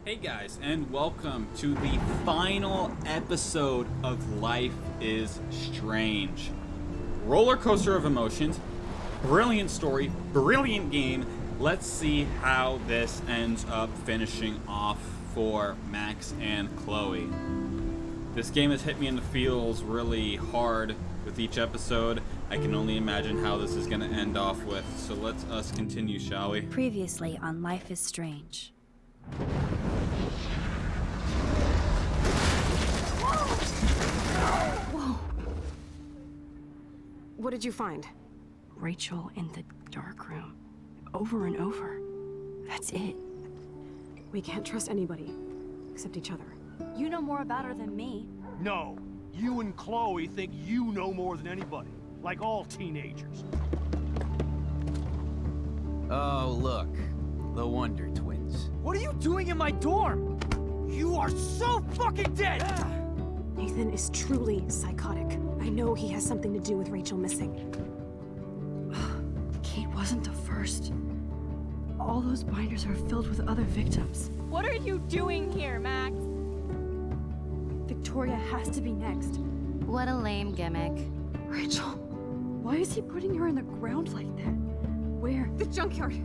Hey guys, and welcome to the final episode of Life is Strange. Roller coaster of emotions, brilliant story, brilliant game. Let's see how this ends up finishing off for Max and Chloe. This game has hit me in the feels really hard with each episode. I can only imagine how this is going to end off with, so let's us continue, shall we? Previously on Life is Strange. Whoa! What did you find? Rachel in the dark room. Over and over. That's it. We can't trust anybody, except each other. You know more about her than me. No, you and Chloe think you know more than anybody, like all teenagers. Oh, look. The Wonder Twins. What are you doing in my dorm? You are so fucking dead! Nathan is truly psychotic. I know he has something to do with Rachel missing. Kate wasn't the first. All those binders are filled with other victims. What are you doing here, Max? Victoria has to be next. What a lame gimmick. Rachel, why is he putting her in the ground like that? Where? The junkyard!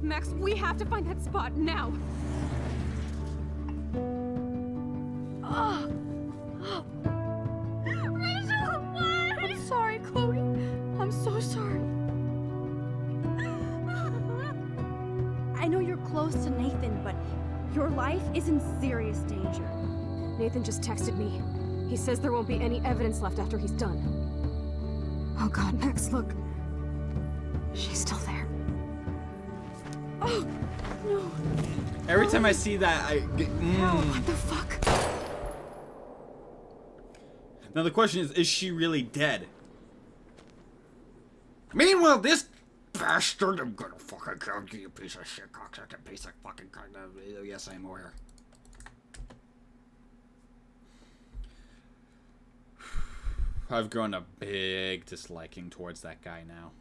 Max, we have to find that spot now! Rachel, what? I'm sorry, Chloe. I'm so sorry. I know you're close to Nathan, but your life is in serious danger. Nathan just texted me. He says there won't be any evidence left after he's done. Oh god, Max, look. She's still there. Oh, no. Every time I see that, I get... What the fuck? Now the question is she really dead? Meanwhile, this bastard, I'm gonna fucking kill you, you piece of shit, cocksucker, piece of fucking kind of... Yes, I'm aware. I've grown a big disliking towards that guy now.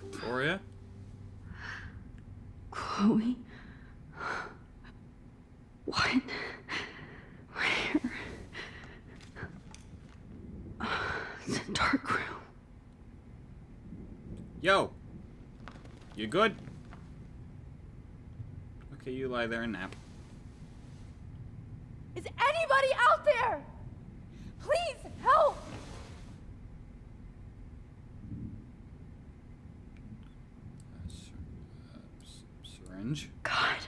Victoria? Chloe? What? Where? It's a dark room. Yo! You good? Okay, you lie there and nap. Is anybody out there? Please help! Syringe? God,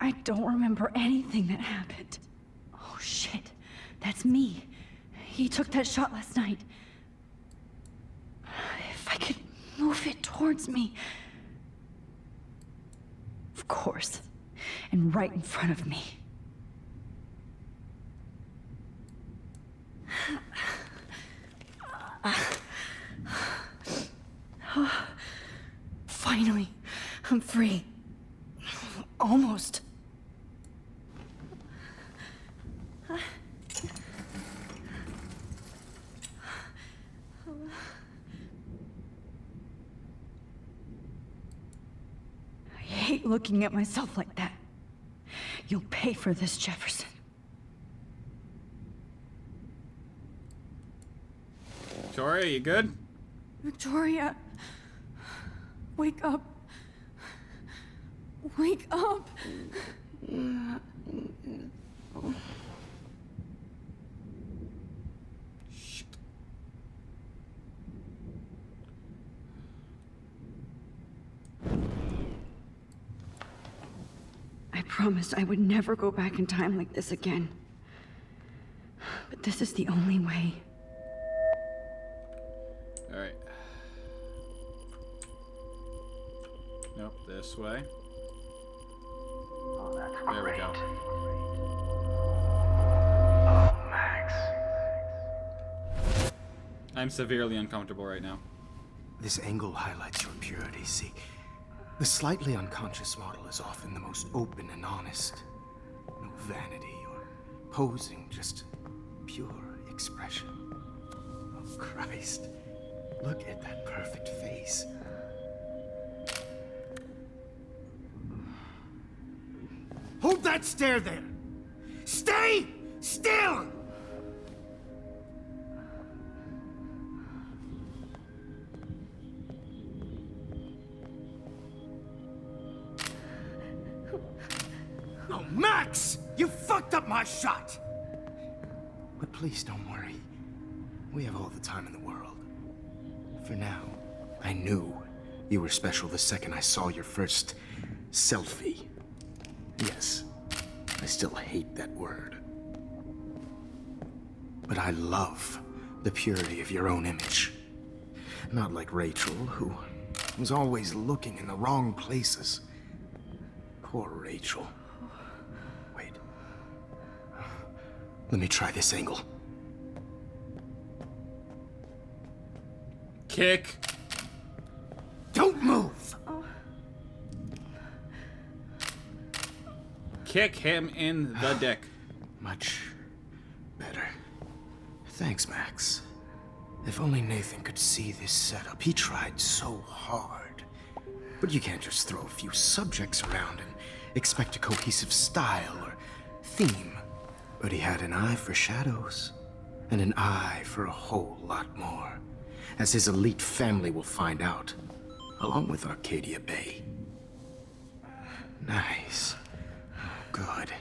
I don't remember anything that happened. Oh shit, that's me. He took that shot last night. move it towards me. Of course. And right in front of me. Finally, I'm free. Almost. I hate looking at myself like that. You'll pay for this, Jefferson. Victoria, you good? Victoria, wake up. Wake up. Shit. I promised I would never go back in time like this again. But this is the only way. Alright. Nope, this way. There we go. Oh, Max. I'm severely uncomfortable right now. This angle highlights your purity, see? The slightly unconscious model is often the most open and honest. No vanity or posing, just pure expression. Oh, Christ. Look at that perfect face. Hold that stare there! Stay still! Oh, Max! You fucked up my shot! But please don't worry. We have all the time in the world. For now, I knew you were special the second I saw your first selfie. Yes, I still hate that word. But I love the purity of your own image. Not like Rachel, who was always looking in the wrong places. Poor Rachel. Wait. Let me try this angle. Kick. Don't move! Kick him in the dick. Much better. Thanks, Max. If only Nathan could see this setup. He tried so hard. But you can't just throw a few subjects around and expect a cohesive style or theme. But he had an eye for shadows, and an eye for a whole lot more, as his elite family will find out, along with Arcadia Bay. Nice. Good.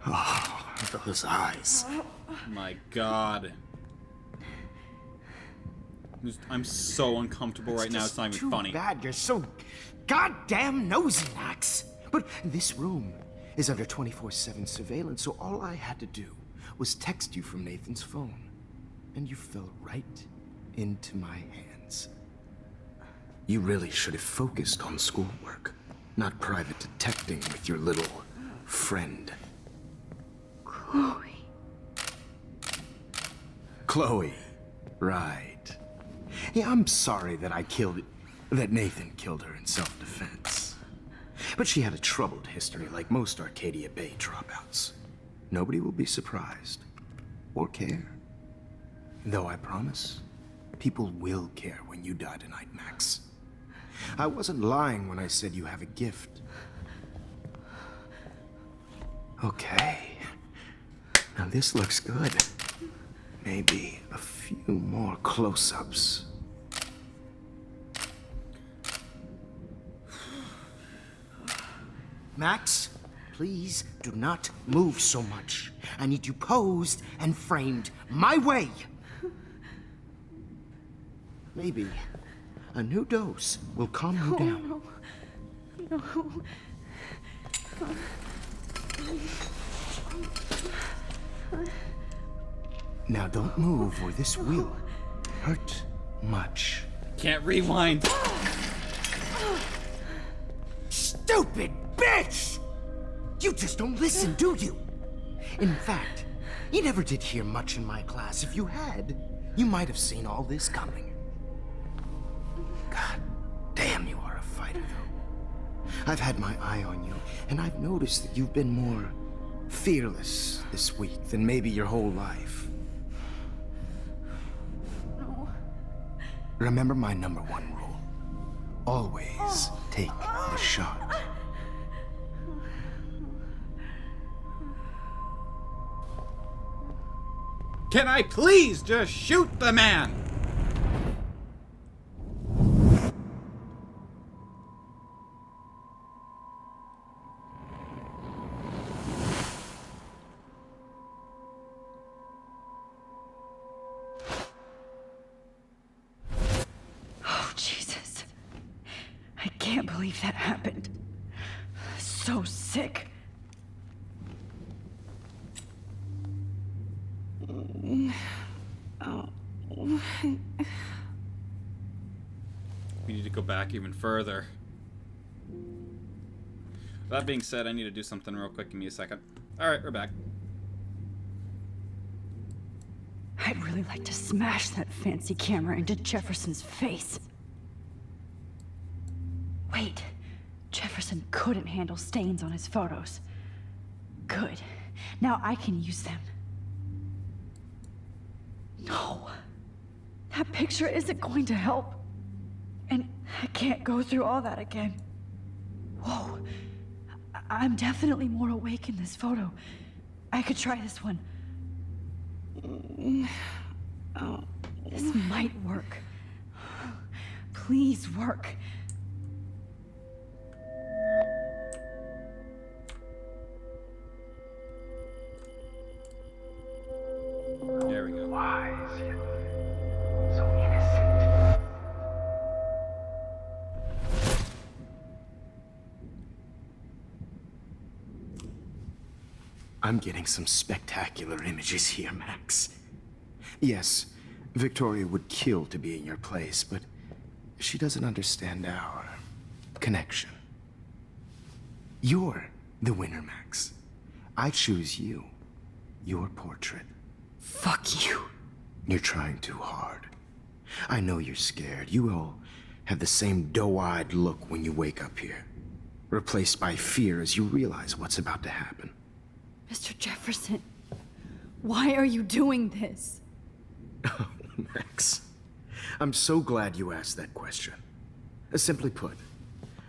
Oh, those eyes. My God. I'm so uncomfortable right now, it's not even funny. Too bad you're so goddamn nosy, Max. But this room is under 24/7 surveillance, so all I had to do was text you from Nathan's phone. And you fell right into my hands. You really should have focused on schoolwork, not private detecting with your little friend. Chloe. Chloe. Right. Yeah, I'm sorry that that Nathan killed her in self-defense. But she had a troubled history like most Arcadia Bay dropouts. Nobody will be surprised. Or care. Though I promise, people will care when you die tonight, Max. I wasn't lying when I said you have a gift. Okay. Now this looks good. Maybe a few more close-ups. Max, please do not move so much. I need you posed and framed my way. Maybe a new dose will calm you down. No. Now don't move or this will hurt much. Can't rewind. Stupid bitch! You just don't listen, do you? In fact, you never did hear much in my class. If you had, you might have seen all this coming. God damn, you are a fighter, though. I've had my eye on you, and I've noticed that you've been more fearless this week than maybe your whole life. No. Remember my number one rule. Always take the shot. Can I please just shoot the man? Oh, Jesus. I can't believe that happened. So sick. We need to go back even further. That being said, I need to do something real quick. Give me a second. Alright, we're back. I'd really like to smash that fancy camera into Jefferson's face. Wait, Jefferson couldn't handle stains on his photos. Good. Now I can use them. No. That picture isn't going to help. And I can't go through all that again. Whoa. I'm definitely more awake in this photo. I could try this one. This might work. Please work. There we go. Why is it so innocent? I'm getting some spectacular images here, Max. Yes, Victoria would kill to be in your place, but she doesn't understand our connection. You're the winner, Max. I choose you. Your portrait. Fuck you. You're trying too hard. I know you're scared. You all have the same doe-eyed look when you wake up here, replaced by fear as you realize what's about to happen. Mr. Jefferson, why are you doing this? Oh, Max. I'm so glad you asked that question. Simply put,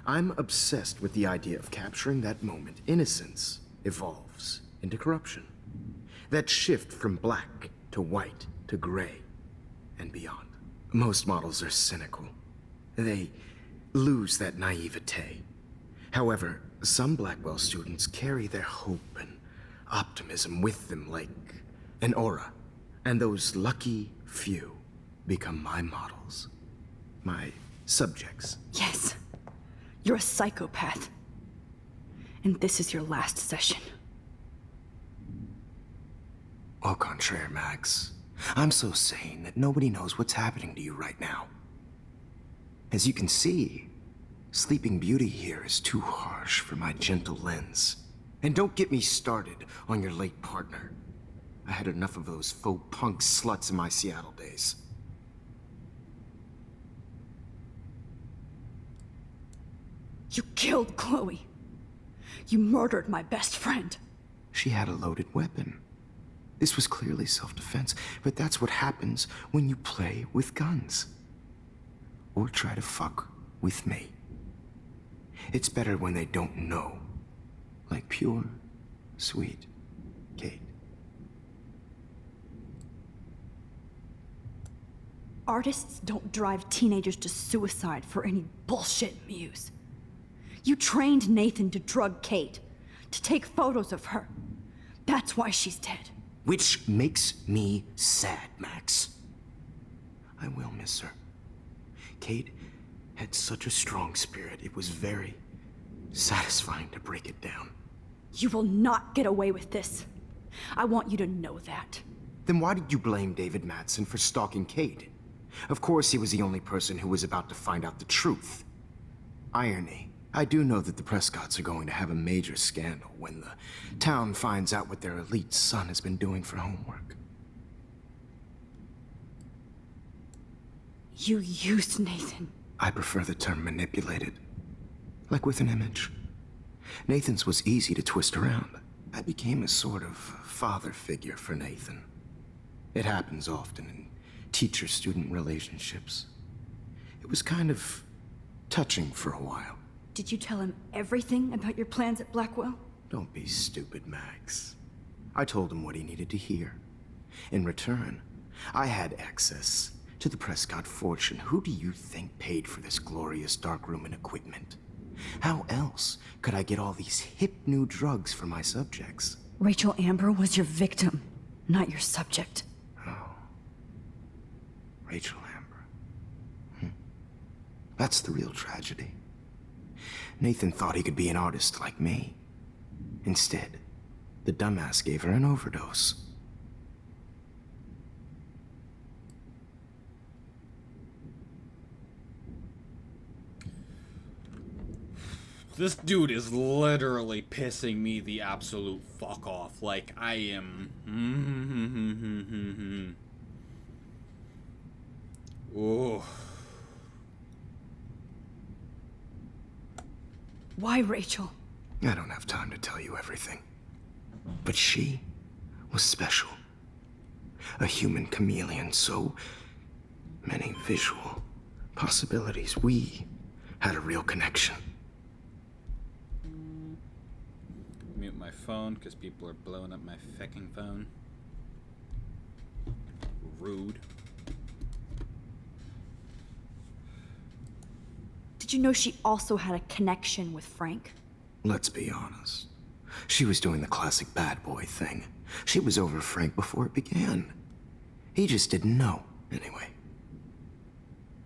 I'm obsessed with the idea of capturing that moment innocence evolves into corruption. That shift from black to white to gray and beyond. Most models are cynical. They lose that naivete. However, some Blackwell students carry their hope and optimism with them like an aura. And those lucky few become my models. My subjects. Yes. You're a psychopath. And this is your last session. Au contraire, Max. I'm so sane that nobody knows what's happening to you right now. As you can see, Sleeping Beauty here is too harsh for my gentle lens. And don't get me started on your late partner. I had enough of those faux punk sluts in my Seattle days. You killed Chloe. You murdered my best friend. She had a loaded weapon. This was clearly self-defense, but that's what happens when you play with guns. Or try to fuck with me. It's better when they don't know. Like pure, sweet Kate. Artists don't drive teenagers to suicide for any bullshit muse. You trained Nathan to drug Kate, to take photos of her. That's why she's dead. Which makes me sad, Max. I will miss her. Kate had such a strong spirit, it was very satisfying to break it down. You will not get away with this. I want you to know that. Then why did you blame David Madsen for stalking Kate? Of course, he was the only person who was about to find out the truth. Irony. I do know that the Prescotts are going to have a major scandal when the town finds out what their elite son has been doing for homework. You used Nathan. I prefer the term manipulated. Like with an image. Nathan's was easy to twist around. I became a sort of father figure for Nathan. It happens often in teacher-student relationships. It was kind of touching for a while. Did you tell him everything about your plans at Blackwell? Don't be stupid, Max. I told him what he needed to hear. In return, I had access to the Prescott fortune. Who do you think paid for this glorious darkroom and equipment? How else could I get all these hip new drugs for my subjects? Rachel Amber was your victim, not your subject. Rachel Amber. That's the real tragedy. Nathan thought he could be an artist like me. Instead, the dumbass gave her an overdose. This dude is literally pissing me the absolute fuck off. Like, I am... Oh. Why Rachel? I don't have time to tell you everything. But she was special. A human chameleon, so many visual possibilities. We had a real connection. Mute my phone because people are blowing up my fucking phone. Rude. Did you know she also had a connection with Frank? Let's be honest. She was doing the classic bad boy thing. She was over Frank before it began. He just didn't know. Anyway,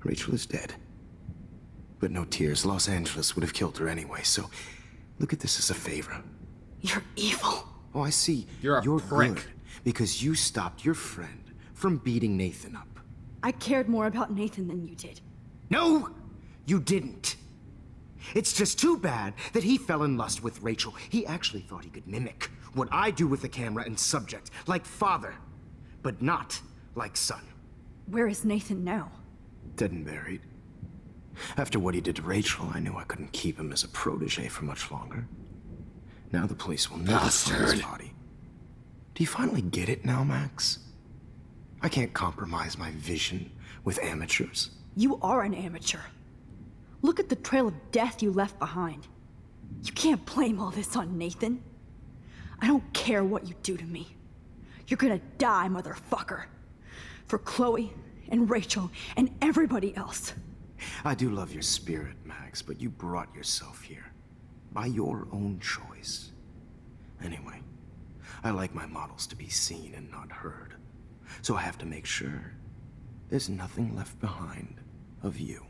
Rachel is dead. But no tears. Los Angeles would have killed her anyway, so look at this as a favor. You're evil. Oh, I see. You're prick. Good because you stopped your friend from beating Nathan up. I cared more about Nathan than you did. No, you didn't. It's just too bad that he fell in lust with Rachel. He actually thought he could mimic what I do with the camera and subject, like father, but not like son. Where is Nathan now? Dead and buried. After what he did to Rachel, I knew I couldn't keep him as a protege for much longer. Now the police will never find his body. Do you finally get it now, Max? I can't compromise my vision with amateurs. You are an amateur. Look at the trail of death you left behind. You can't blame all this on Nathan. I don't care what you do to me. You're gonna die, motherfucker. For Chloe and Rachel and everybody else. I do love your spirit, Max, but you brought yourself here. By your own choice. Anyway, I like my models to be seen and not heard. So I have to make sure there's nothing left behind of you.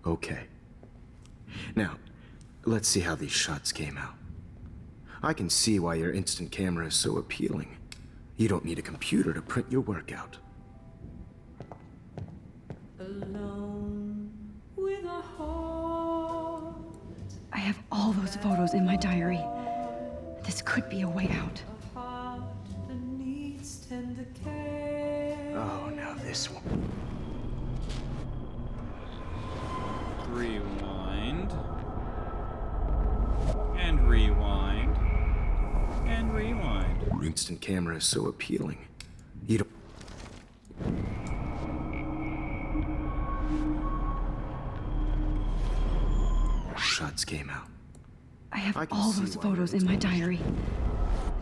Okay. Now, let's see how these shots came out. I can see why your instant camera is so appealing. You don't need a computer to print your work out. Alone with a heart. I have all those photos in my diary. This could be a way out. Oh, now this one. Rewind. And rewind. And rewind. Your instant camera is so appealing. You don't... Shots came out. I have I can all see those why photos you're in my diary.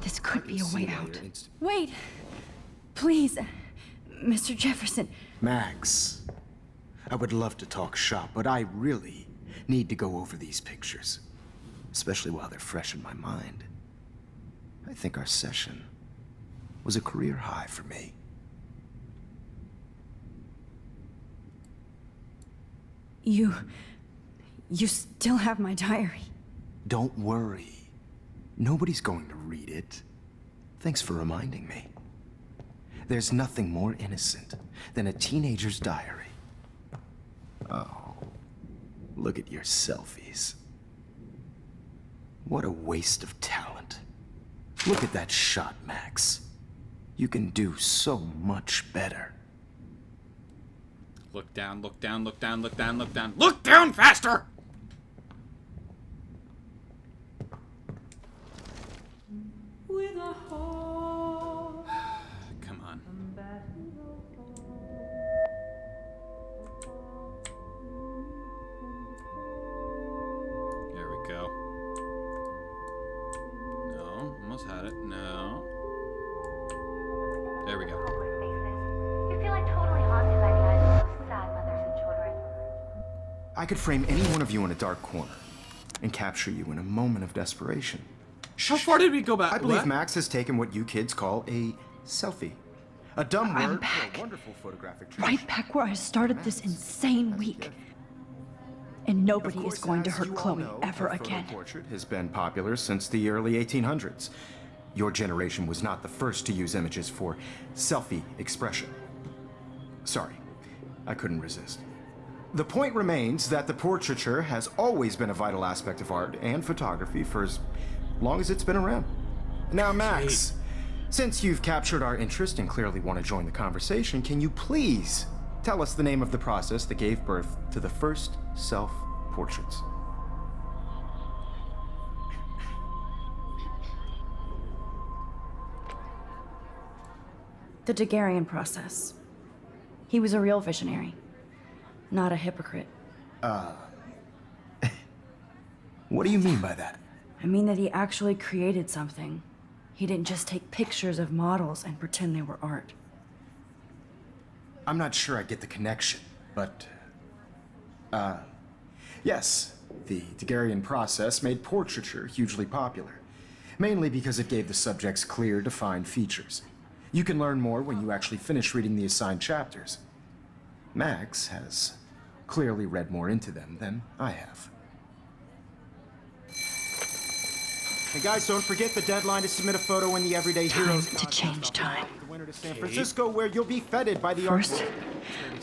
This could be a way out. Wait! Please, Mr. Jefferson. Max, I would love to talk shop, but I really need to go over these pictures. Especially while they're fresh in my mind. I think our session was a career high for me. You still have my diary. Don't worry. Nobody's going to read it. Thanks for reminding me. There's nothing more innocent than a teenager's diary. Oh, look at your selfies. What a waste of talent. Look at that shot, Max. You can do so much better. Look down, look down, look down, look down, look down. Look down faster! Come on. There we go. No, almost had it. No. There we go. You feel like totally haunted by the eyes of those sad mothers and children. I could frame any one of you in a dark corner and capture you in a moment of desperation. How far did we go back? I believe What? Max has taken what you kids call a selfie. A dumb I'm word for back. a wonderful photographic Right back where I started this insane week. And nobody is going to hurt Chloe ever again. Portrait has been popular since the early 1800s. Your generation was not the first to use images for selfie expression. Sorry, I couldn't resist. The point remains that the portraiture has always been a vital aspect of art and photography for as long as it's been around. Now, Max, since you've captured our interest and clearly want to join the conversation, can you please tell us the name of the process that gave birth to the first self-portraits? The Daguerrean process. He was a real visionary, not a hypocrite. What do you mean by that? I mean that he actually created something. He didn't just take pictures of models and pretend they were art. I'm not sure I get the connection, but... yes, the Daguerrean process made portraiture hugely popular, mainly because it gave the subjects clear, defined features. You can learn more when you actually finish reading the assigned chapters. Max has clearly read more into them than I have. Hey guys, don't forget the deadline to submit a photo in the Everyday Heroes Time to change time. the winter to San Francisco, where you'll be feted by the art First,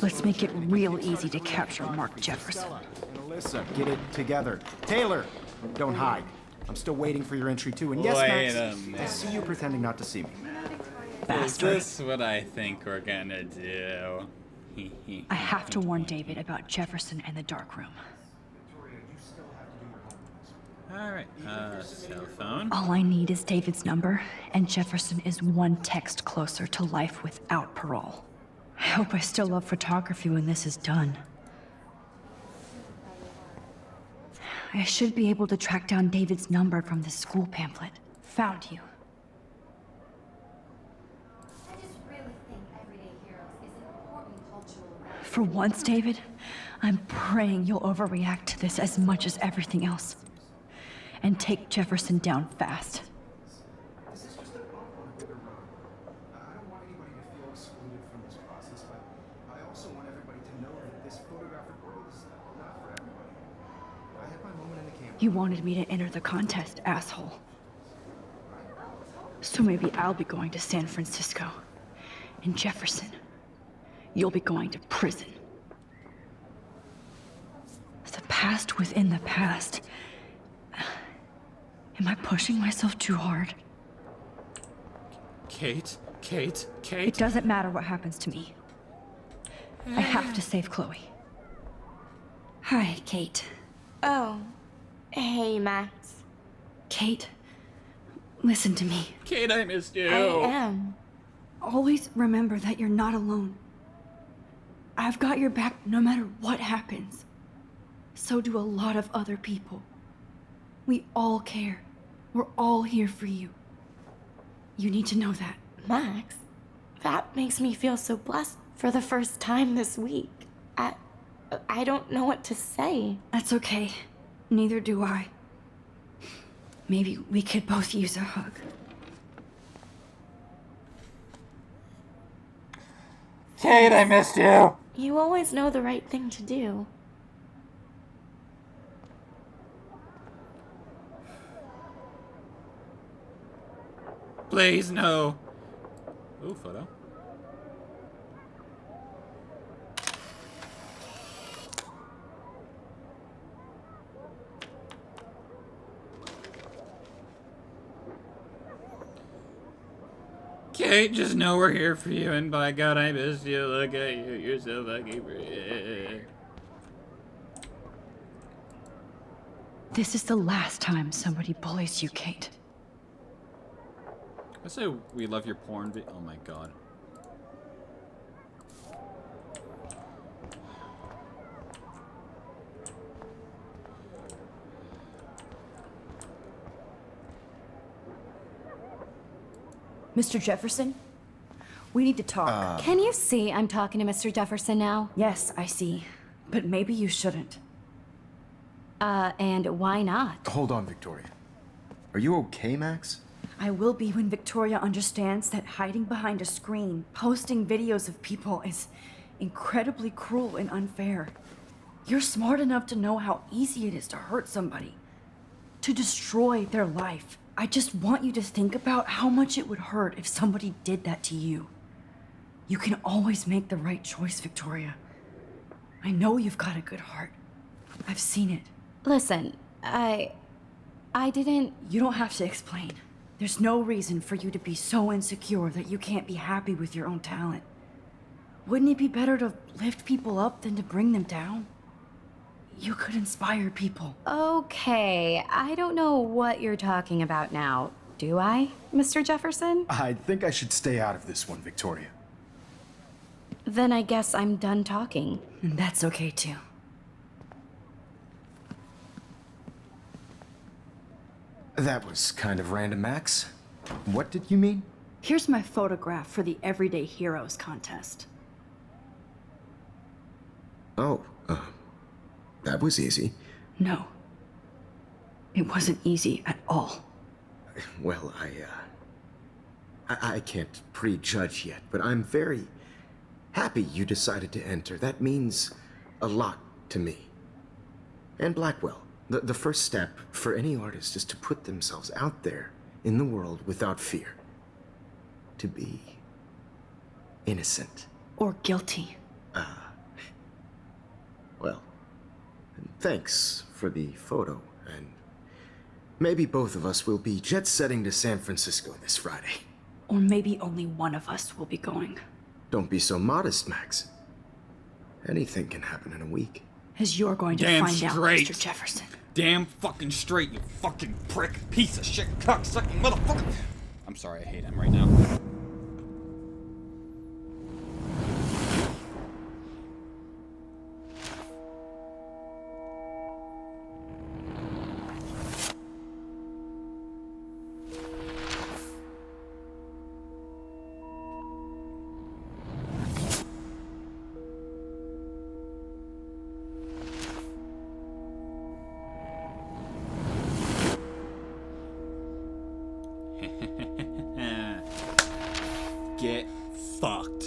let's make it real easy to capture Mark Jefferson. and Alyssa, get it together. Taylor, don't hide. I'm still waiting for your entry too. And yes, Wait Max, a I minute. see you pretending not to see me. Is Bastard. this what I think we're gonna do? I have to warn David about Jefferson and the dark room. Alright, cell phone. All I need is David's number, and Jefferson is one text closer to life without parole. I hope I still love photography when this is done. I should be able to track down David's number from the school pamphlet. Found you. I just really think Everyday Heroes is an important cultural event. For once, David, I'm praying you'll overreact to this as much as everything else. And take Jefferson down fast. This is just a bump on a bigger road. I don't want anybody to feel excluded from this process, but I also want everybody to know that this photographic world is not for everybody. I had my moment in the camera. You wanted me to enter the contest, asshole. So maybe I'll be going to San Francisco. And Jefferson, you'll be going to prison. The past within the past. Am I pushing myself too hard? Kate? It doesn't matter what happens to me. I have to save Chloe. Hi, Kate. Oh, hey, Max. Kate, listen to me. Kate, I missed you. I am. Always remember that you're not alone. I've got your back no matter what happens. So do a lot of other people. We all care. We're all here for you. You need to know that. Max, that makes me feel so blessed for the first time this week. I don't know what to say. That's okay. Neither do I. Maybe we could both use a hug. Kate, I missed you. You always know the right thing to do. Please, no. Ooh, photo. Kate, just know we're here for you, and by God, I miss you. Look at you, you're so fucking pretty. This is the last time somebody bullies you, Kate. I say we love your porn oh my God. Mr. Jefferson? We need to talk. Can you see I'm talking to Mr. Jefferson now? Yes, I see. But maybe you shouldn't. And why not? Hold on, Victoria. Are you okay, Max? I will be when Victoria understands that hiding behind a screen, posting videos of people is incredibly cruel and unfair. You're smart enough to know how easy it is to hurt somebody, to destroy their life. I just want you to think about how much it would hurt if somebody did that to you. You can always make the right choice, Victoria. I know you've got a good heart. I've seen it. Listen, I didn't... You don't have to explain. There's no reason for you to be so insecure that you can't be happy with your own talent. Wouldn't it be better to lift people up than to bring them down? You could inspire people. Okay, I don't know what you're talking about now. Do I, Mr. Jefferson? I think I should stay out of this one, Victoria. Then I guess I'm done talking. And that's okay too. That was kind of random, Max. What did you mean? Here's my photograph for the Everyday Heroes contest. Oh, that was easy. No. It wasn't easy at all. Well, I can't prejudge yet, but I'm very happy you decided to enter. That means a lot to me. And Blackwell. The first step for any artist is to put themselves out there in the world without fear. To be innocent. Or guilty. Well, thanks for the photo, and maybe both of us will be jet-setting to San Francisco this Friday. Or maybe only one of us will be going. Don't be so modest, Max. Anything can happen in a week. As you're going to Damn find out, straight. Mr. Jefferson. Damn fucking straight, you fucking prick, piece of shit, cocksucking motherfucker. I'm sorry, I hate him right now. Get fucked.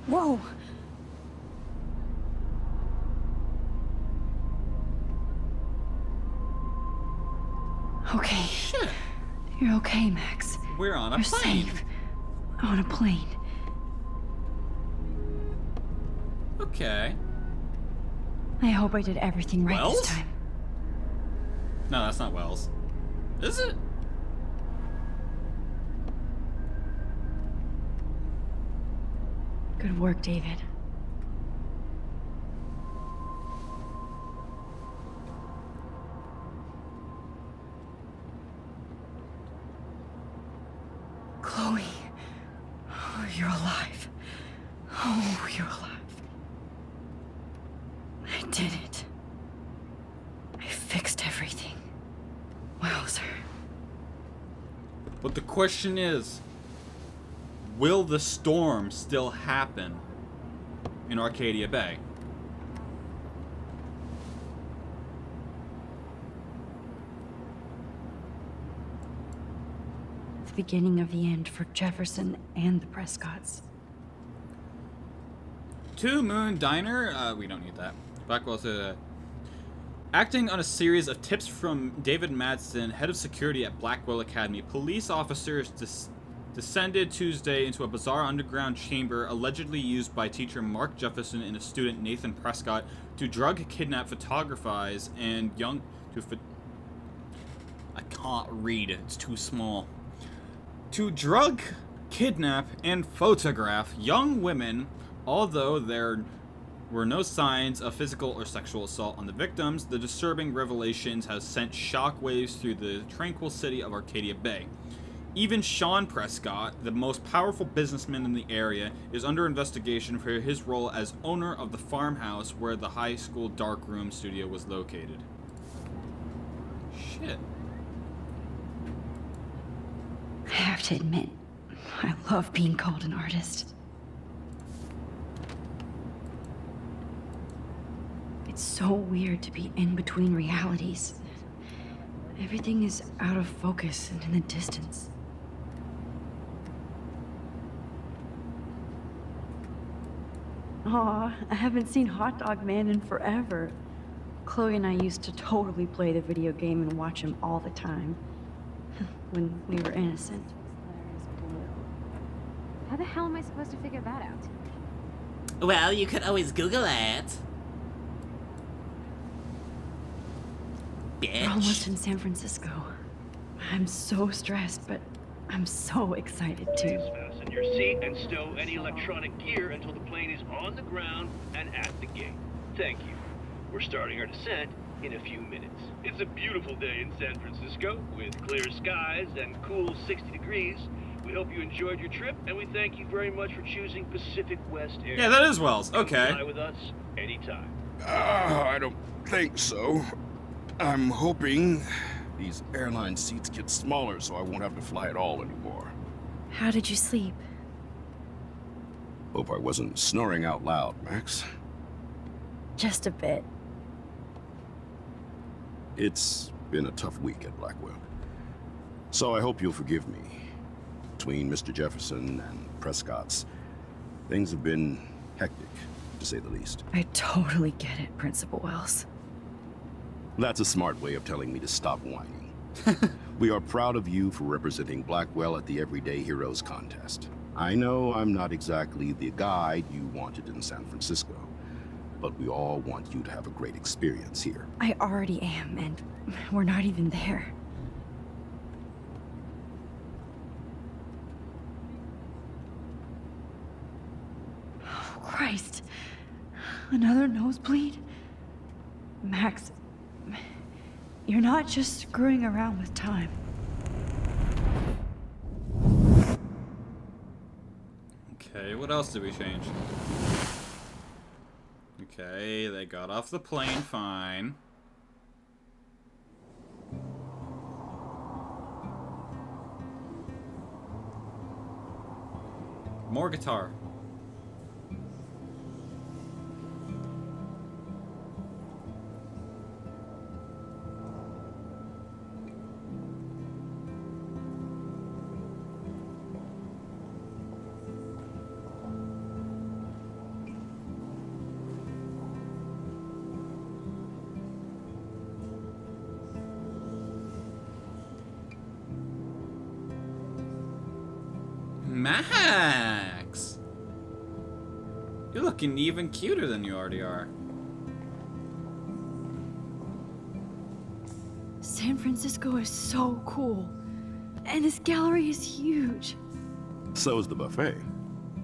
Whoa! Okay. Shit. You're okay, Max. We're on a You're plane. safe. On a plane. Okay. I hope I did everything right Wells? this time. No, that's not Wells. Is it? Good work, David. Chloe. Oh, you're alive. Oh, you're alive. I did it. I fixed everything. Wowzer. But the question is, will the storm still happen in Arcadia Bay. The beginning of the end for Jefferson and the Prescotts. Two Moon Diner? We don't need that. Blackwell's acting on a series of tips from David Madsen, head of security at Blackwell Academy. Police officers descended Tuesday into a bizarre underground chamber allegedly used by teacher Mark Jefferson and a student Nathan Prescott to drug, kidnap, photographize, and I can't read, it's too small. To drug, kidnap, and photograph young women, although there were no signs of physical or sexual assault on the victims. The disturbing revelations have sent shockwaves through the tranquil city of Arcadia Bay. Even Sean Prescott, the most powerful businessman in the area, is under investigation for his role as owner of the farmhouse where the high school darkroom studio was located. Shit. I have to admit, I love being called an artist. It's so weird to be in between realities. Everything is out of focus and in the distance. Aw, I haven't seen Hot Dog Man in forever. Chloe and I used to totally play the video game and watch him all the time. When we were innocent. How the hell am I supposed to figure that out? Well, you could always Google it. Bitch. We're almost in San Francisco. I'm so stressed, but I'm so excited too. Fasten your seat and stow any electronic gear until the plane is on the ground and at the gate. Thank you. We're starting our descent in a few minutes. It's a beautiful day in San Francisco with clear skies and cool 60 degrees. We hope you enjoyed your trip, and we thank you very much for choosing Pacific West Air. Yeah, that is Wells. Okay. Fly with us anytime. I don't think so. I'm hoping these airline seats get smaller so I won't have to fly at all anymore. How did you sleep? Hope I wasn't snoring out loud, Max. Just a bit. It's been a tough week at Blackwell. So I hope you'll forgive me. Between Mr. Jefferson and Prescott's, things have been hectic, to say the least. I totally get it, Principal Wells. That's a smart way of telling me to stop whining. We are proud of you for representing Blackwell at the Everyday Heroes contest. I know I'm not exactly the guide you wanted in San Francisco, but we all want you to have a great experience here. I already am, and we're not even there. Oh, Christ. Another nosebleed? Max, you're not just screwing around with time. Okay, what else did we change? Okay, they got off the plane fine. More guitar. Max! You're looking even cuter than you already are. San Francisco is so cool. And this gallery is huge. So is the buffet.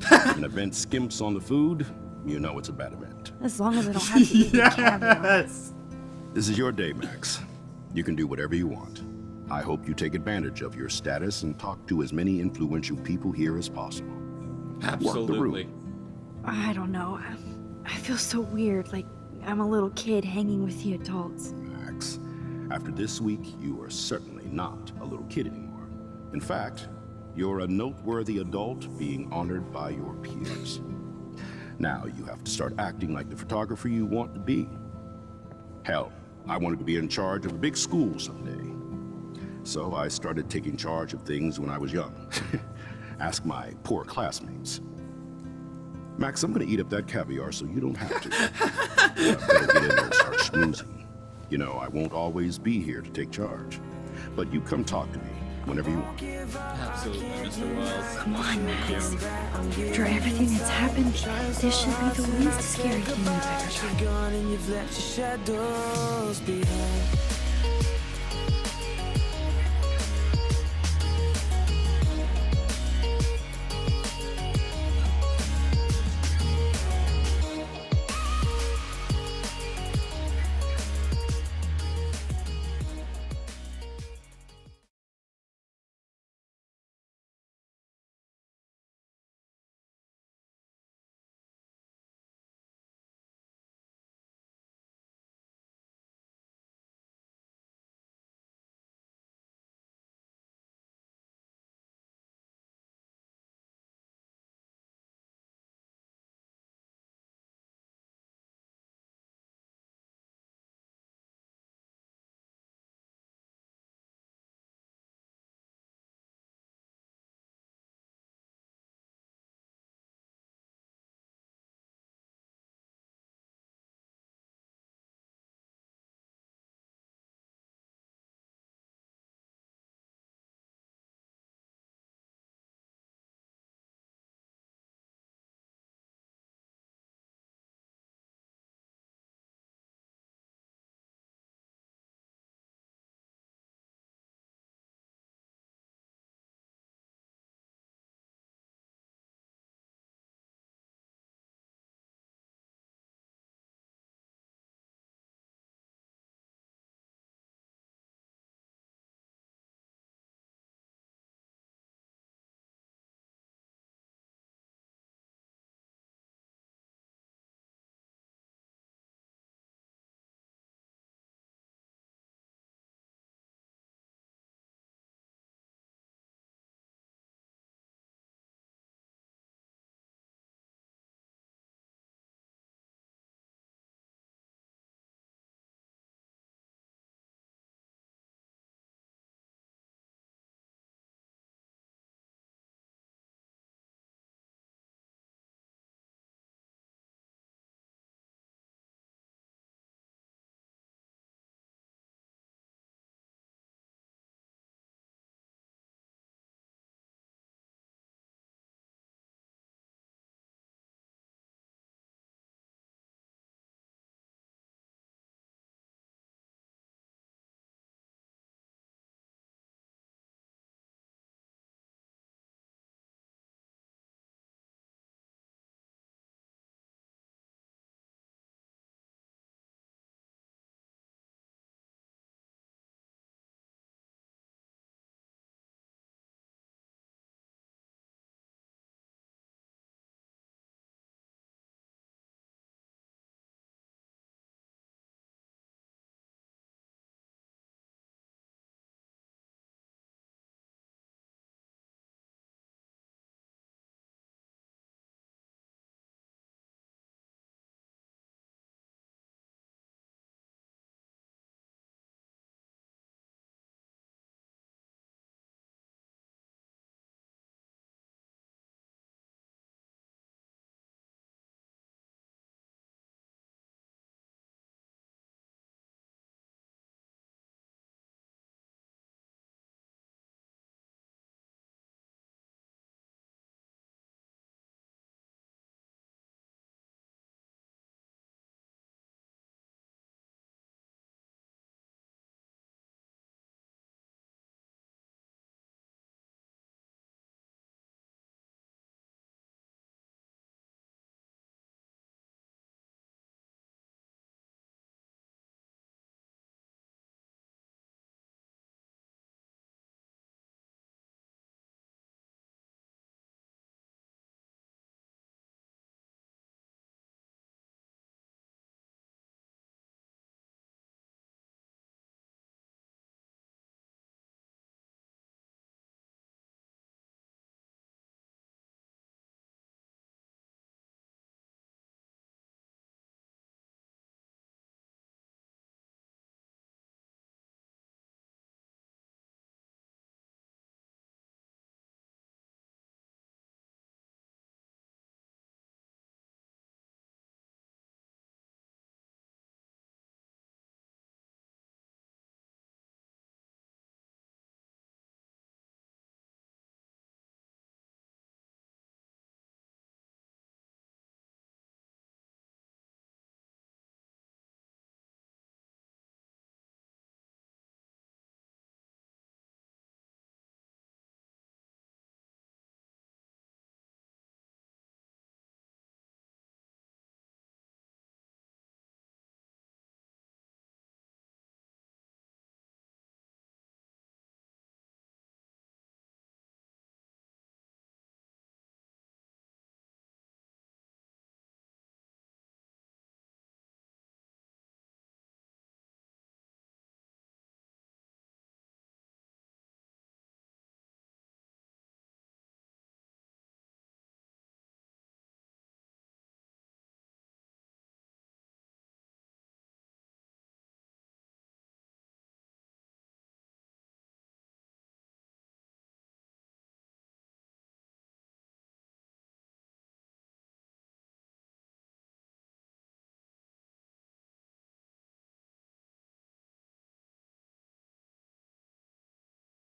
If an event skimps on the food, you know it's a bad event. As long as I don't have to eat the caviar. Yes! This is your day, Max. You can do whatever you want. I hope you take advantage of your status and talk to as many influential people here as possible. Absolutely. I don't know. I feel so weird, like I'm a little kid hanging with the adults. Max, after this week, you are certainly not a little kid anymore. In fact, you're a noteworthy adult being honored by your peers. Now you have to start acting like the photographer you want to be. Hell, I wanted to be in charge of a big school someday. So I started taking charge of things when I was young. Ask my poor classmates. Max, I'm gonna eat up that caviar so you don't have to. I better get in there and start schmoozing. You know, I won't always be here to take charge. But you come talk to me whenever you want. Absolutely, Mr. Wells. Come on, Max. After everything that's happened, this should be the least scary thing you've ever done.